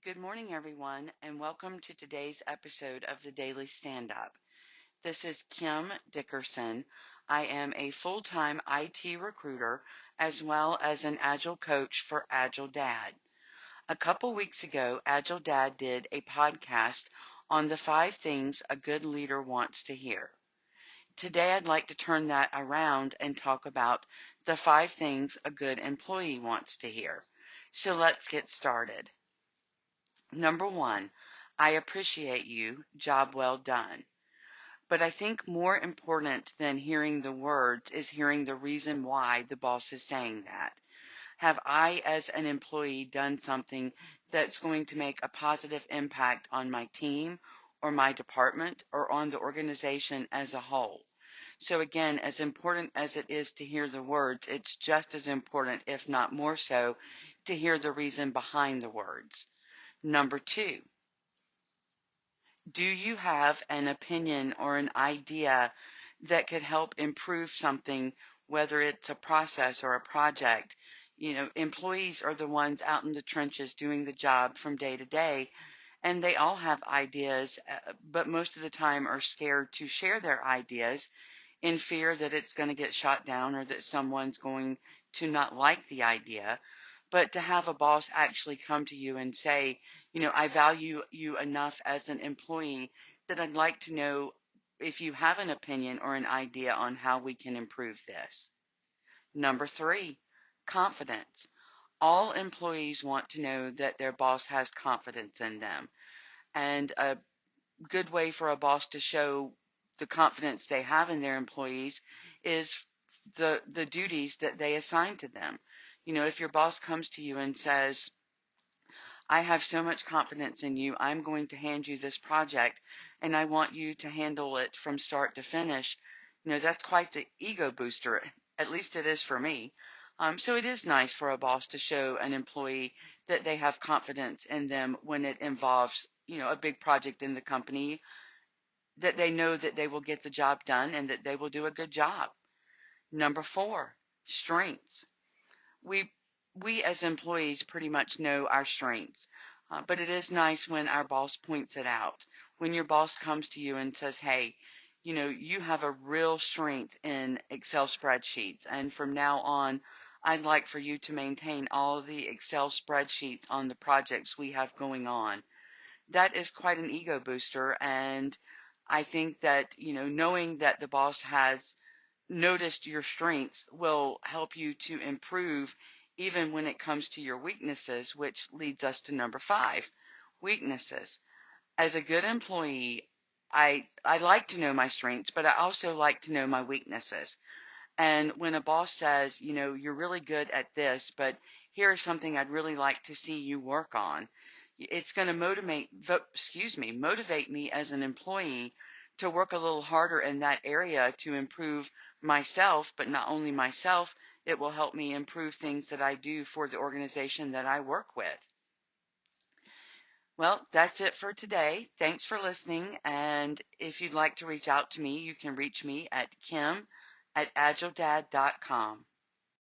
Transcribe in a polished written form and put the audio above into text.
Good morning, everyone, and welcome to today's episode of the Daily Stand-Up. This is Kim Dickerson. I am a full-time IT recruiter as well as an Agile coach for AgileDad. A couple weeks ago, AgileDad did a podcast on the 5 things a good leader wants to hear. Today, I'd like to turn that around and talk about the 5 things a good employee wants to hear. So let's get started. Number 1, I appreciate you, job well done. But I think more important than hearing the words is hearing the reason why the boss is saying that. Have I, as an employee, done something that's going to make a positive impact on my team or my department or on the organization as a whole? So again, as important as it is to hear the words, it's just as important, if not more so, to hear the reason behind the words. Number 2, do you have an opinion or an idea that could help improve something, whether it's a process or a project? Employees are the ones out in the trenches doing the job from day to day, and they all have ideas, but most of the time are scared to share their ideas in fear that it's going to get shot down or that someone's going to not like the idea. But to have a boss actually come to you and say, I value you enough as an employee that I'd like to know if you have an opinion or an idea on how we can improve this. Number 3, confidence. All employees want to know that their boss has confidence in them. And a good way for a boss to show the confidence they have in their employees is the duties that they assign to them. If your boss comes to you and says, I have so much confidence in you, I'm going to hand you this project and I want you to handle it from start to finish, that's quite the ego booster. At least it is for me. So it is nice for a boss to show an employee that they have confidence in them when it involves, a big project in the company, that they know that they will get the job done and that they will do a good job. Number 4, strengths. We as employees pretty much know our strengths, but it is nice when our boss points it out. When your boss comes to you and says, hey, you have a real strength in Excel spreadsheets, and from now on, I'd like for you to maintain all of the Excel spreadsheets on the projects we have going on. That is quite an ego booster, and I think that, knowing that the boss has noticed your strengths will help you to improve even when it comes to your weaknesses, which leads us to number 5, weaknesses. As a good employee, I like to know my strengths, but I also like to know my weaknesses. And when a boss says, you're really good at this, but here's something I'd really like to see you work on, it's going to motivate me as an employee to work a little harder in that area to improve myself, but not only myself, it will help me improve things that I do for the organization that I work with. Well, that's it for today. Thanks for listening. And if you'd like to reach out to me, you can reach me at kim@agiledad.com.